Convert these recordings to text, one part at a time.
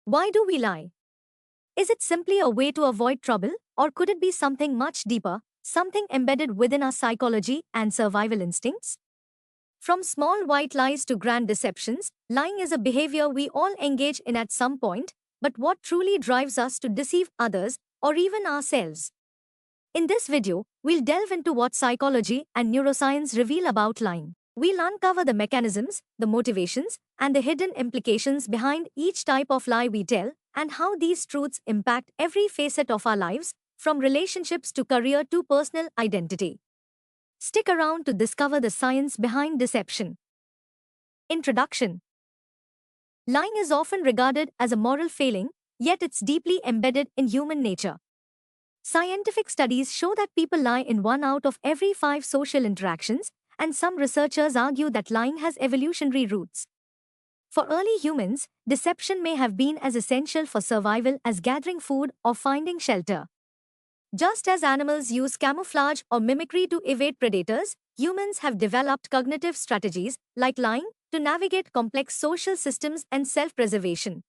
Why do we lie? Is it simply a way to avoid trouble, or could it be something much deeper, something embedded within our psychology and survival instincts? From small white lies to grand deceptions, lying is a behavior we all engage in at some point, but what truly drives us to deceive others, or even ourselves? In this video, we'll delve into what psychology and neuroscience reveal about lying. We'll uncover the mechanisms, the motivations, and the hidden implications behind each type of lie we tell, and how these truths impact every facet of our lives, from relationships to career to personal identity. Stick around to discover the science behind deception. Introduction. Lying is often regarded as a moral failing, yet it's deeply embedded in human nature. Scientific studies show that people lie in 1 out of every 5 social interactions, and some researchers argue that lying has evolutionary roots. For early humans, deception may have been as essential for survival as gathering food or finding shelter. Just as animals use camouflage or mimicry to evade predators, humans have developed cognitive strategies, like lying, to navigate complex social systems and self-preservation.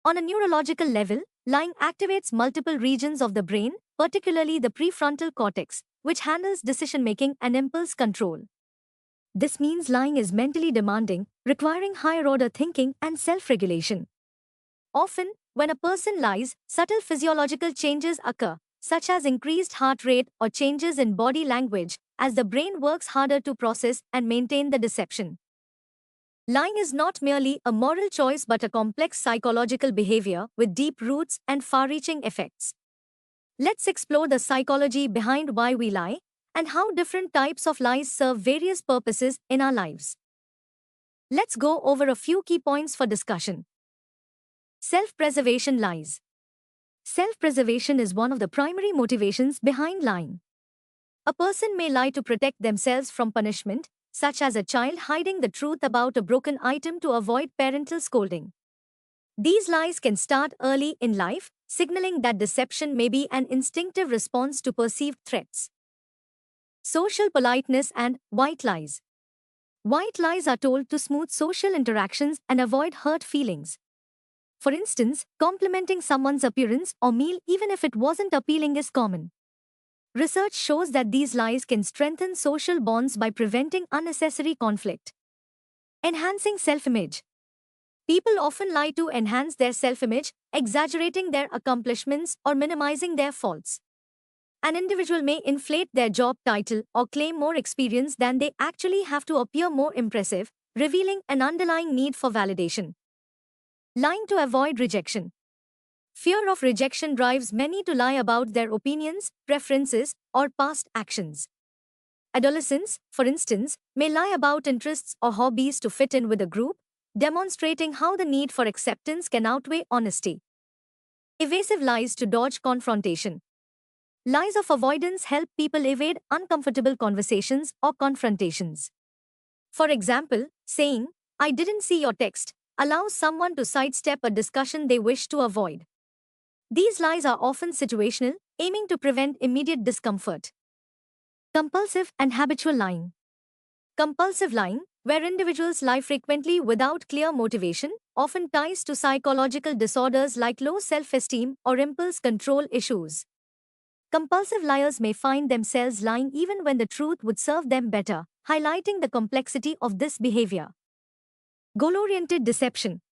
On a neurological level, lying activates multiple regions of the brain, particularly the prefrontal cortex, which handles decision-making and impulse control. This means lying is mentally demanding, requiring higher-order thinking and self-regulation. Often, when a person lies, subtle physiological changes occur, such as increased heart rate or changes in body language, as the brain works harder to process and maintain the deception. Lying is not merely a moral choice but a complex psychological behavior with deep roots and far-reaching effects. Let's explore the psychology behind why we lie and how different types of lies serve various purposes in our lives. Let's go over a few key points for discussion. Self-preservation lies. Self-preservation is one of the primary motivations behind lying. A person may lie to protect themselves from punishment, such as a child hiding the truth about a broken item to avoid parental scolding. These lies can start early in life, signaling that deception may be an instinctive response to perceived threats. Social politeness and white lies. White lies are told to smooth social interactions and avoid hurt feelings. For instance, complimenting someone's appearance or meal even if it wasn't appealing is common. Research shows that these lies can strengthen social bonds by preventing unnecessary conflict. Enhancing self-image. People often lie to enhance their self-image, exaggerating their accomplishments or minimizing their faults. An individual may inflate their job title or claim more experience than they actually have to appear more impressive, revealing an underlying need for validation. Lying to avoid rejection. Fear of rejection drives many to lie about their opinions, preferences, or past actions. Adolescents, for instance, may lie about interests or hobbies to fit in with a group, demonstrating how the need for acceptance can outweigh honesty. Evasive lies to dodge confrontation. Lies of avoidance help people evade uncomfortable conversations or confrontations. For example, saying, "I didn't see your text," allows someone to sidestep a discussion they wish to avoid. These lies are often situational, aiming to prevent immediate discomfort. Compulsive and habitual lying. Compulsive lying, where individuals lie frequently without clear motivation, often ties to psychological disorders like low self-esteem or impulse control issues. Compulsive liars may find themselves lying even when the truth would serve them better, highlighting the complexity of this behavior. Goal-oriented deception.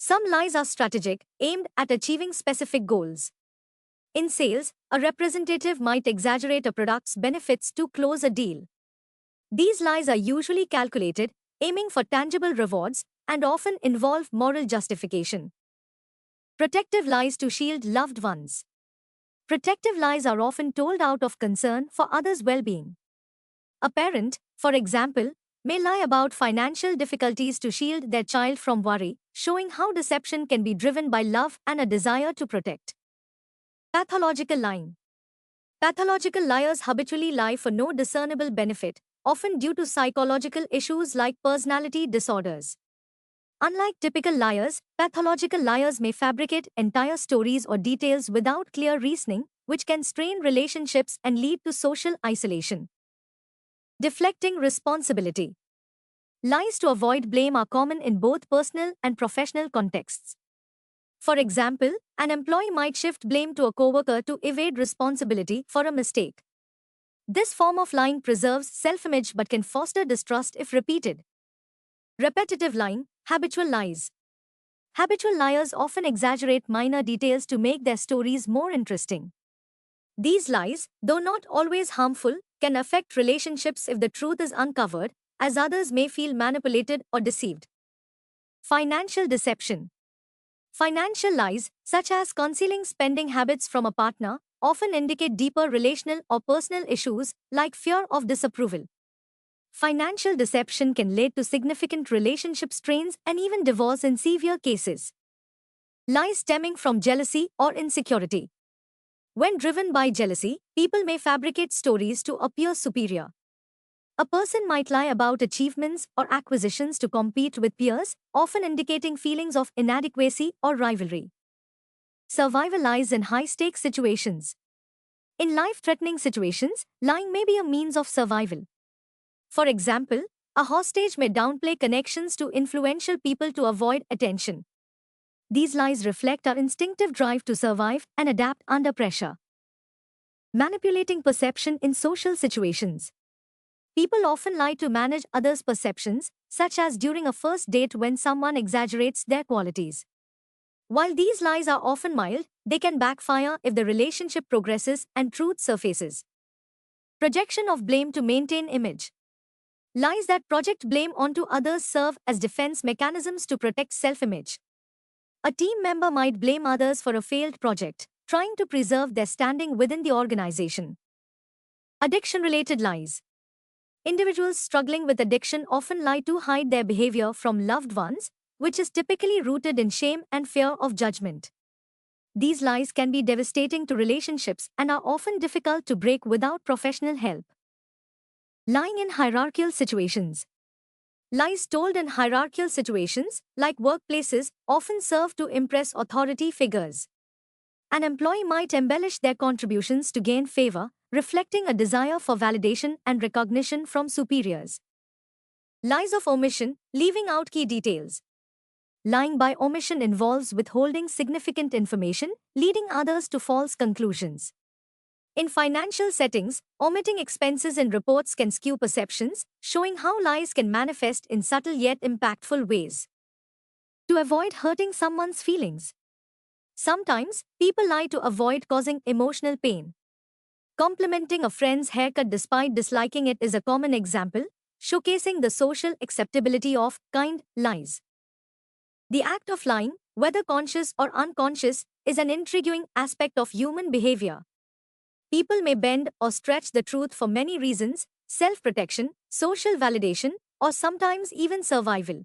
Some lies are strategic, aimed at achieving specific goals. In sales, a representative might exaggerate a product's benefits to close a deal. These lies are usually calculated, aiming for tangible rewards, and often involve moral justification. Protective lies to shield loved ones. Protective lies are often told out of concern for others' well-being. A parent, for example, may lie about financial difficulties to shield their child from worry, showing how deception can be driven by love and a desire to protect. Pathological lying. Pathological liars habitually lie for no discernible benefit, often due to psychological issues like personality disorders. Unlike typical liars, pathological liars may fabricate entire stories or details without clear reasoning, which can strain relationships and lead to social isolation. Deflecting responsibility. Lies to avoid blame are common in both personal and professional contexts. For example, an employee might shift blame to a coworker to evade responsibility for a mistake. This form of lying preserves self-image but can foster distrust if repeated. Repetitive lying, habitual lies. Habitual liars often exaggerate minor details to make their stories more interesting. These lies, though not always harmful, can affect relationships if the truth is uncovered, as others may feel manipulated or deceived. Financial deception. Financial lies, such as concealing spending habits from a partner, often indicate deeper relational or personal issues like fear of disapproval. Financial deception can lead to significant relationship strains and even divorce in severe cases. Lies stemming from jealousy or insecurity. When driven by jealousy, people may fabricate stories to appear superior. A person might lie about achievements or acquisitions to compete with peers, often indicating feelings of inadequacy or rivalry. Survival lies in high-stakes situations. In life-threatening situations, lying may be a means of survival. For example, a hostage may downplay connections to influential people to avoid attention. These lies reflect our instinctive drive to survive and adapt under pressure. Manipulating perception in social situations. People often lie to manage others' perceptions, such as during a first date when someone exaggerates their qualities. While these lies are often mild, they can backfire if the relationship progresses and truth surfaces. Projection of blame to maintain image. Lies that project blame onto others serve as defense mechanisms to protect self-image. A team member might blame others for a failed project, trying to preserve their standing within the organization. Addiction-related lies. Individuals struggling with addiction often lie to hide their behavior from loved ones, which is typically rooted in shame and fear of judgment. These lies can be devastating to relationships and are often difficult to break without professional help. Lying in hierarchical situations. Lies told in hierarchical situations, like workplaces, often serve to impress authority figures. An employee might embellish their contributions to gain favor, reflecting a desire for validation and recognition from superiors. Lies of omission, leaving out key details. Lying by omission involves withholding significant information, leading others to false conclusions. In financial settings, omitting expenses in reports can skew perceptions, showing how lies can manifest in subtle yet impactful ways. To avoid hurting someone's feelings. Sometimes, people lie to avoid causing emotional pain. Complimenting a friend's haircut despite disliking it is a common example, showcasing the social acceptability of kind lies. The act of lying, whether conscious or unconscious, is an intriguing aspect of human behavior. People may bend or stretch the truth for many reasons: self-protection, social validation, or sometimes even survival.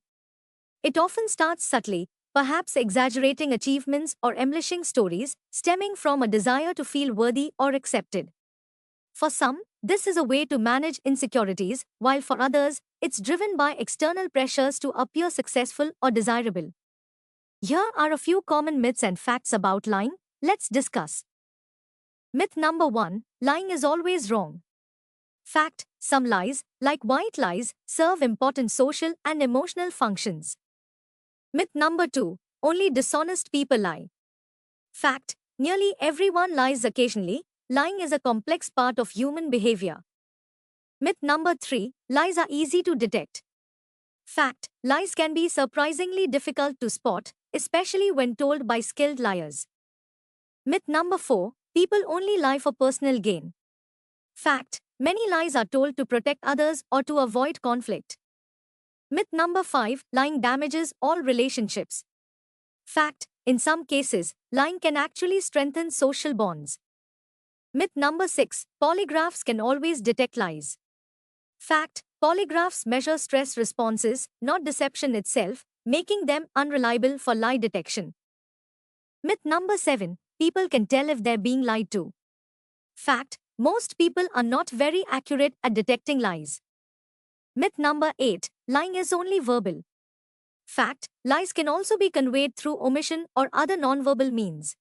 It often starts subtly, perhaps exaggerating achievements or embellishing stories, stemming from a desire to feel worthy or accepted. For some, this is a way to manage insecurities, while for others, it's driven by external pressures to appear successful or desirable. Here are a few common myths and facts about lying. Let's discuss. Myth number 1, lying is always wrong. Fact, some lies, like white lies, serve important social and emotional functions. Myth number 2, only dishonest people lie. Fact, nearly everyone lies occasionally. Lying is a complex part of human behavior. Myth number 3, lies are easy to detect. Fact, lies can be surprisingly difficult to spot, especially when told by skilled liars. Myth number 4, people only lie for personal gain. Fact, many lies are told to protect others or to avoid conflict. Myth number 5, lying damages all relationships. Fact, in some cases, lying can actually strengthen social bonds. Myth number 6, polygraphs can always detect lies. Fact, polygraphs measure stress responses, not deception itself, making them unreliable for lie detection. Myth number 7, people can tell if they're being lied to. Fact, most people are not very accurate at detecting lies. Myth number 8, lying is only verbal. Fact, lies can also be conveyed through omission or other nonverbal means.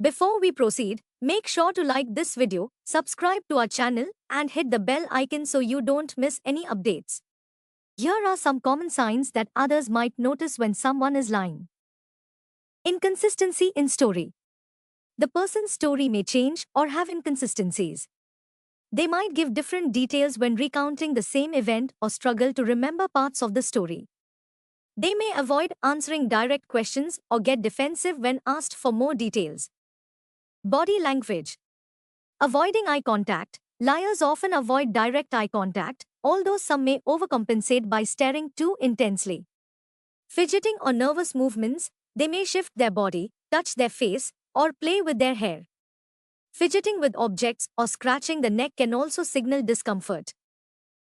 Before we proceed, make sure to like this video, subscribe to our channel, and hit the bell icon so you don't miss any updates. Here are some common signs that others might notice when someone is lying. Inconsistency in story. The person's story may change or have inconsistencies. They might give different details when recounting the same event or struggle to remember parts of the story. They may avoid answering direct questions or get defensive when asked for more details. Body language. Avoiding eye contact. Liars often avoid direct eye contact, although some may overcompensate by staring too intensely. Fidgeting or nervous movements. They may shift their body, touch their face, or play with their hair. Fidgeting with objects or scratching the neck can also signal discomfort.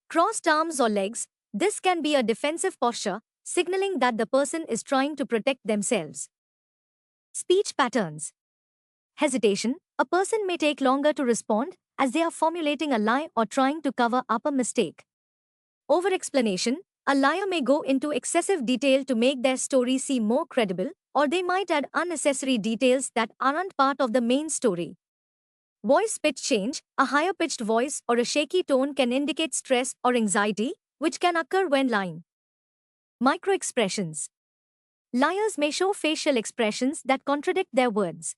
Crossed arms or legs. This can be a defensive posture, signaling that the person is trying to protect themselves. Speech patterns. Hesitation. A person may take longer to respond as they are formulating a lie or trying to cover up a mistake. Over-explanation. A liar may go into excessive detail to make their story seem more credible, or they might add unnecessary details that aren't part of the main story. Voice pitch change. A higher-pitched voice or a shaky tone can indicate stress or anxiety, which can occur when lying. Micro-expressions. Liars may show facial expressions that contradict their words.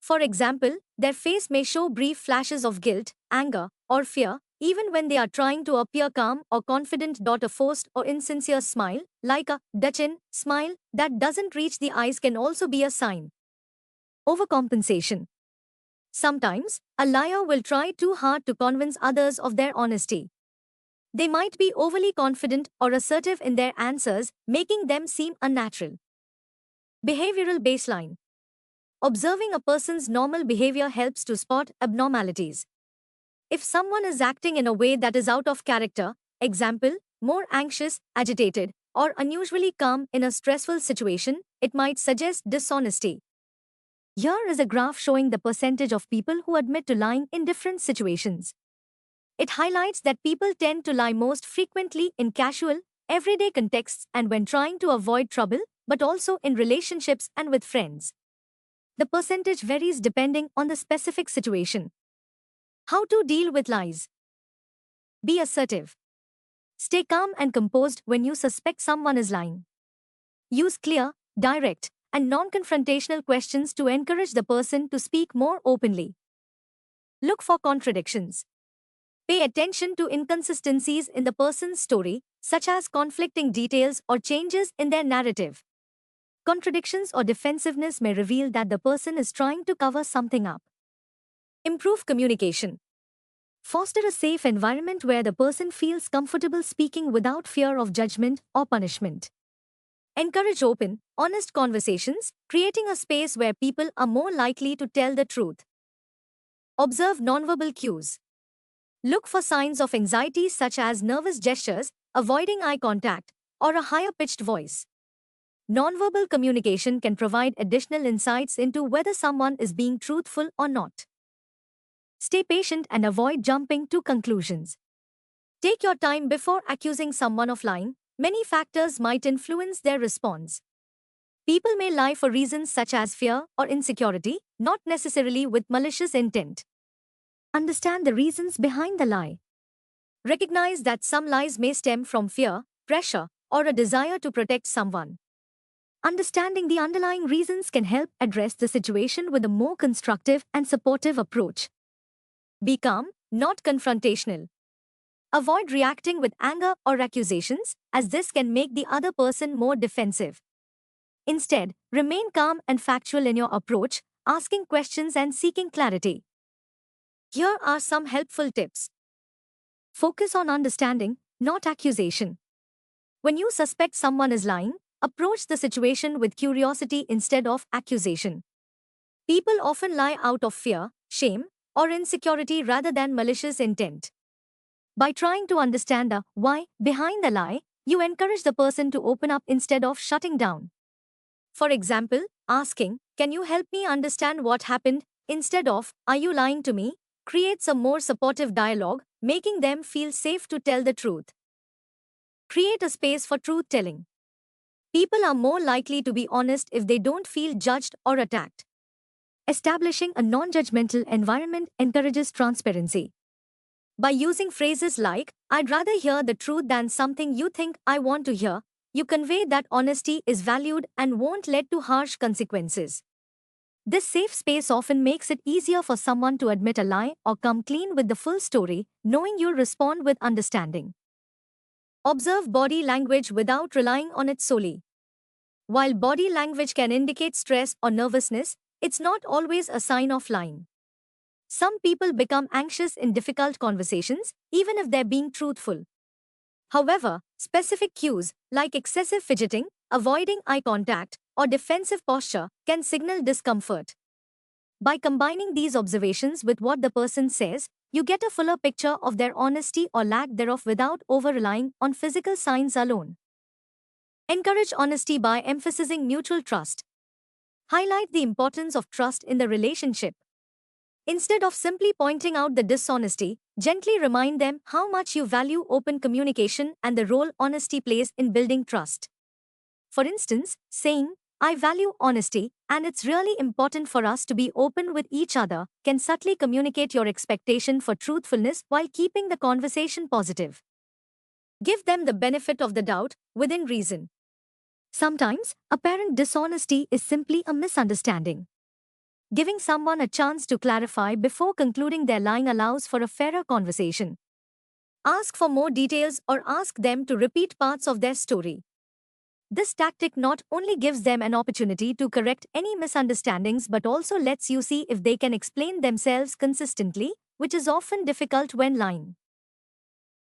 For example, their face may show brief flashes of guilt, anger, or fear, even when they are trying to appear calm or confident. A forced or insincere smile, like a Dutchin smile that doesn't reach the eyes, can also be a sign. Overcompensation. Sometimes, a liar will try too hard to convince others of their honesty. They might be overly confident or assertive in their answers, making them seem unnatural. Behavioral baseline. Observing a person's normal behavior helps to spot abnormalities. If someone is acting in a way that is out of character, example, more anxious, agitated, or unusually calm in a stressful situation, it might suggest dishonesty. Here is a graph showing the percentage of people who admit to lying in different situations. It highlights that people tend to lie most frequently in casual, everyday contexts and when trying to avoid trouble, but also in relationships and with friends. The percentage varies depending on the specific situation. How to deal with lies. Be assertive. Stay calm and composed when you suspect someone is lying. Use clear, direct, and non-confrontational questions to encourage the person to speak more openly. Look for contradictions. Pay attention to inconsistencies in the person's story, such as conflicting details or changes in their narrative. Contradictions or defensiveness may reveal that the person is trying to cover something up. Improve communication. Foster a safe environment where the person feels comfortable speaking without fear of judgment or punishment. Encourage open, honest conversations, creating a space where people are more likely to tell the truth. Observe nonverbal cues. Look for signs of anxiety such as nervous gestures, avoiding eye contact, or a higher-pitched voice. Nonverbal communication can provide additional insights into whether someone is being truthful or not. Stay patient and avoid jumping to conclusions. Take your time before accusing someone of lying. Many factors might influence their response. People may lie for reasons such as fear or insecurity, not necessarily with malicious intent. Understand the reasons behind the lie. Recognize that some lies may stem from fear, pressure, or a desire to protect someone. Understanding the underlying reasons can help address the situation with a more constructive and supportive approach. Be calm, not confrontational. Avoid reacting with anger or accusations, as this can make the other person more defensive. Instead, remain calm and factual in your approach, asking questions and seeking clarity. Here are some helpful tips. Focus on understanding, not accusation. When you suspect someone is lying, approach the situation with curiosity instead of accusation. People often lie out of fear, shame, or insecurity rather than malicious intent. By trying to understand the why behind the lie, you encourage the person to open up instead of shutting down. For example, asking, "Can you help me understand what happened?" instead of, "Are you lying to me?" creates a more supportive dialogue, making them feel safe to tell the truth. Create a space for truth-telling. People are more likely to be honest if they don't feel judged or attacked. Establishing a non-judgmental environment encourages transparency. By using phrases like, I'd rather hear the truth than something you think I want to hear, you convey that honesty is valued and won't lead to harsh consequences. This safe space often makes it easier for someone to admit a lie or come clean with the full story, knowing you'll respond with understanding. Observe body language without relying on it solely. While body language can indicate stress or nervousness, it's not always a sign of lying. Some people become anxious in difficult conversations, even if they're being truthful. However, specific cues, like excessive fidgeting, avoiding eye contact, or defensive posture, can signal discomfort. By combining these observations with what the person says, you get a fuller picture of their honesty or lack thereof without over-relying on physical signs alone. Encourage honesty by emphasizing mutual trust. Highlight the importance of trust in the relationship. Instead of simply pointing out the dishonesty, gently remind them how much you value open communication and the role honesty plays in building trust. For instance, saying, I value honesty, and it's really important for us to be open with each other, can subtly communicate your expectation for truthfulness while keeping the conversation positive. Give them the benefit of the doubt, within reason. Sometimes, apparent dishonesty is simply a misunderstanding. Giving someone a chance to clarify before concluding their lying allows for a fairer conversation. Ask for more details or ask them to repeat parts of their story. This tactic not only gives them an opportunity to correct any misunderstandings but also lets you see if they can explain themselves consistently, which is often difficult when lying.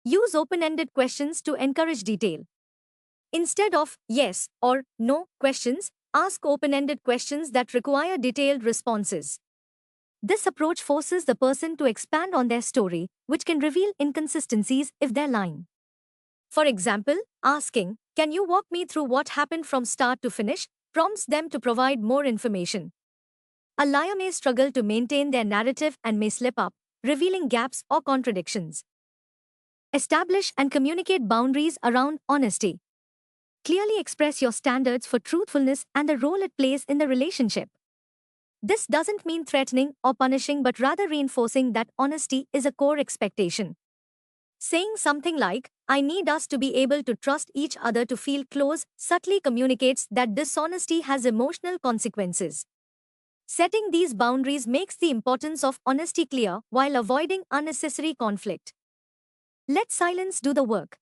Use open-ended questions to encourage detail. Instead of yes or no questions, ask open-ended questions that require detailed responses. This approach forces the person to expand on their story, which can reveal inconsistencies if they're lying. For example, asking, can you walk me through what happened from start to finish, prompts them to provide more information. A liar may struggle to maintain their narrative and may slip up, revealing gaps or contradictions. Establish and communicate boundaries around honesty. Clearly express your standards for truthfulness and the role it plays in the relationship. This doesn't mean threatening or punishing but rather reinforcing that honesty is a core expectation. Saying something like, I need us to be able to trust each other to feel close, subtly communicates that dishonesty has emotional consequences. Setting these boundaries makes the importance of honesty clear while avoiding unnecessary conflict. Let silence do the work.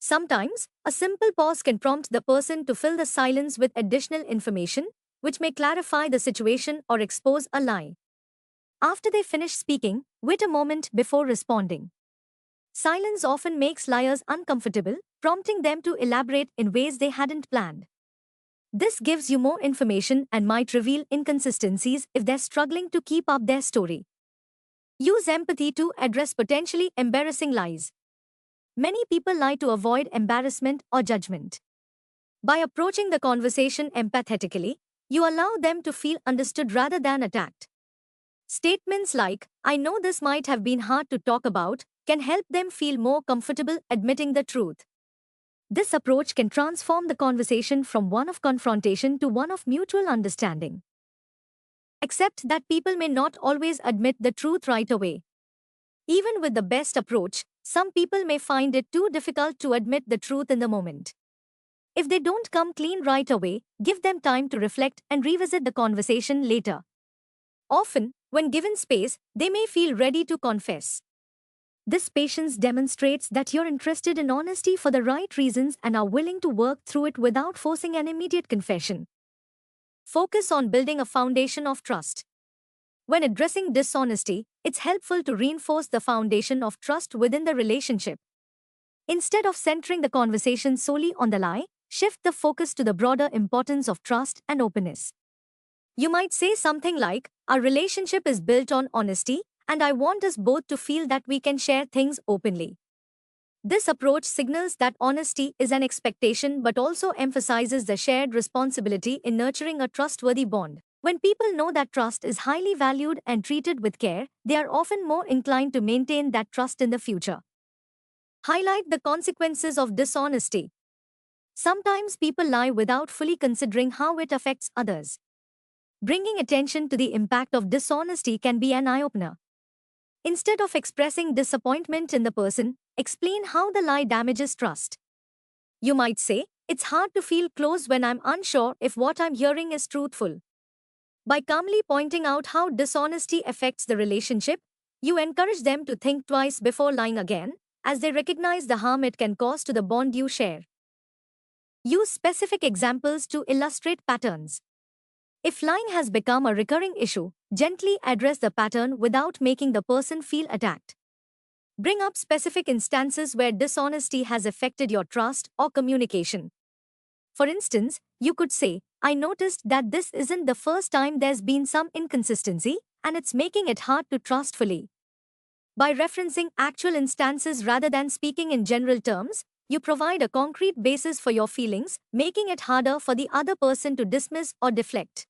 Sometimes, a simple pause can prompt the person to fill the silence with additional information, which may clarify the situation or expose a lie. After they finish speaking, wait a moment before responding. Silence often makes liars uncomfortable, prompting them to elaborate in ways they hadn't planned. This gives you more information and might reveal inconsistencies if they're struggling to keep up their story. Use empathy to address potentially embarrassing lies. Many people lie to avoid embarrassment or judgment. By approaching the conversation empathetically, you allow them to feel understood rather than attacked. Statements like, I know this might have been hard to talk about, can help them feel more comfortable admitting the truth. This approach can transform the conversation from one of confrontation to one of mutual understanding. Accept that people may not always admit the truth right away. Even with the best approach, some people may find it too difficult to admit the truth in the moment. If they don't come clean right away, give them time to reflect and revisit the conversation later. Often, when given space, they may feel ready to confess. This patience demonstrates that you're interested in honesty for the right reasons and are willing to work through it without forcing an immediate confession. Focus on building a foundation of trust. When addressing dishonesty, it's helpful to reinforce the foundation of trust within the relationship. Instead of centering the conversation solely on the lie, shift the focus to the broader importance of trust and openness. You might say something like, our relationship is built on honesty, and I want us both to feel that we can share things openly. This approach signals that honesty is an expectation but also emphasizes the shared responsibility in nurturing a trustworthy bond. When people know that trust is highly valued and treated with care, they are often more inclined to maintain that trust in the future. Highlight the consequences of dishonesty. Sometimes people lie without fully considering how it affects others. Bringing attention to the impact of dishonesty can be an eye-opener. Instead of expressing disappointment in the person, explain how the lie damages trust. You might say, "It's hard to feel close when I'm unsure if what I'm hearing is truthful." By calmly pointing out how dishonesty affects the relationship, you encourage them to think twice before lying again, as they recognize the harm it can cause to the bond you share. Use specific examples to illustrate patterns. If lying has become a recurring issue, gently address the pattern without making the person feel attacked. Bring up specific instances where dishonesty has affected your trust or communication. For instance, you could say, "I noticed that this isn't the first time there's been some inconsistency, and it's making it hard to trust fully." By referencing actual instances rather than speaking in general terms, you provide a concrete basis for your feelings, making it harder for the other person to dismiss or deflect.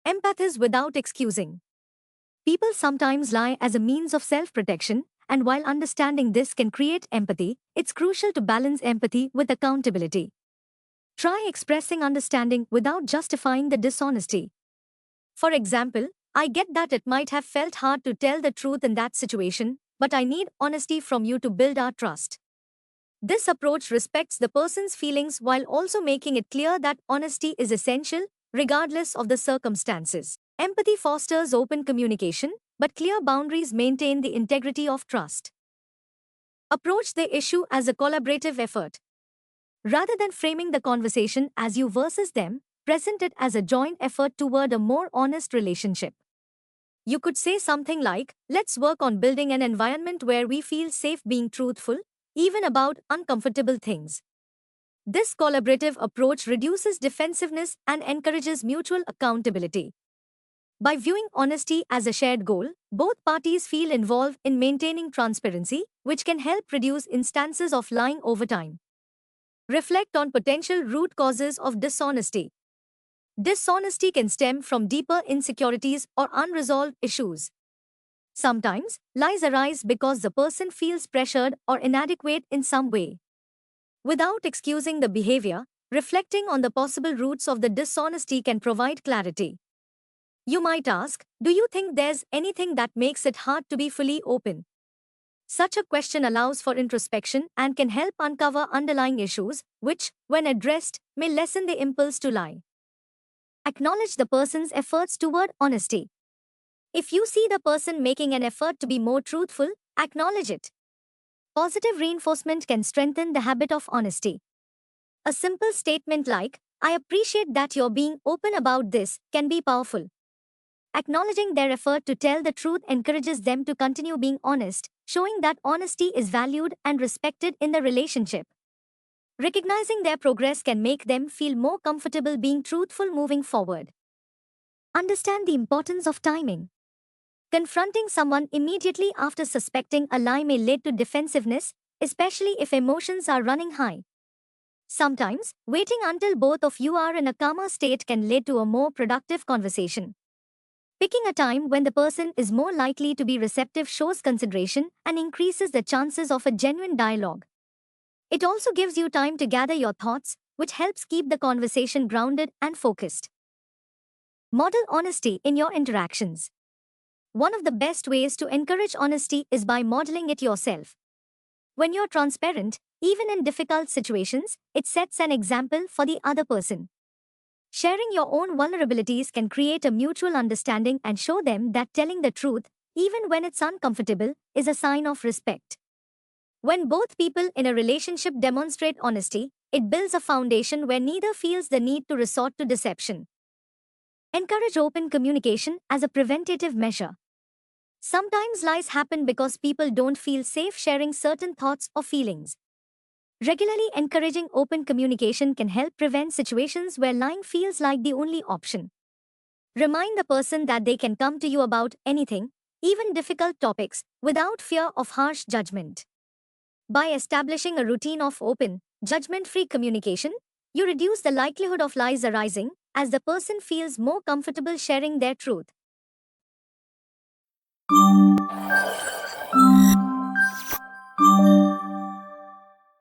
Empathize without excusing. People sometimes lie as a means of self-protection, and while understanding this can create empathy, it's crucial to balance empathy with accountability. Try expressing understanding without justifying the dishonesty. For example, "I get that it might have felt hard to tell the truth in that situation, but I need honesty from you to build our trust." This approach respects the person's feelings while also making it clear that honesty is essential, regardless of the circumstances. Empathy fosters open communication, but clear boundaries maintain the integrity of trust. Approach the issue as a collaborative effort. Rather than framing the conversation as you versus them, present it as a joint effort toward a more honest relationship. You could say something like, "Let's work on building an environment where we feel safe being truthful, even about uncomfortable things." This collaborative approach reduces defensiveness and encourages mutual accountability. By viewing honesty as a shared goal, both parties feel involved in maintaining transparency, which can help reduce instances of lying over time. Reflect on potential root causes of dishonesty. Dishonesty can stem from deeper insecurities or unresolved issues. Sometimes, lies arise because the person feels pressured or inadequate in some way. Without excusing the behavior, reflecting on the possible roots of the dishonesty can provide clarity. You might ask, "Do you think there's anything that makes it hard to be fully open?" Such a question allows for introspection and can help uncover underlying issues, which, when addressed, may lessen the impulse to lie. Acknowledge the person's efforts toward honesty. If you see the person making an effort to be more truthful, acknowledge it. Positive reinforcement can strengthen the habit of honesty. A simple statement like, "I appreciate that you're being open about this," can be powerful. Acknowledging their effort to tell the truth encourages them to continue being honest, showing that honesty is valued and respected in the relationship. Recognizing their progress can make them feel more comfortable being truthful moving forward. Understand the importance of timing. Confronting someone immediately after suspecting a lie may lead to defensiveness, especially if emotions are running high. Sometimes, waiting until both of you are in a calmer state can lead to a more productive conversation. Picking a time when the person is more likely to be receptive shows consideration and increases the chances of a genuine dialogue. It also gives you time to gather your thoughts, which helps keep the conversation grounded and focused. Model honesty in your interactions. One of the best ways to encourage honesty is by modeling it yourself. When you're transparent, even in difficult situations, it sets an example for the other person. Sharing your own vulnerabilities can create a mutual understanding and show them that telling the truth, even when it's uncomfortable, is a sign of respect. When both people in a relationship demonstrate honesty, it builds a foundation where neither feels the need to resort to deception. Encourage open communication as a preventative measure. Sometimes lies happen because people don't feel safe sharing certain thoughts or feelings. Regularly encouraging open communication can help prevent situations where lying feels like the only option. Remind the person that they can come to you about anything, even difficult topics, without fear of harsh judgment. By establishing a routine of open, judgment-free communication, you reduce the likelihood of lies arising as the person feels more comfortable sharing their truth.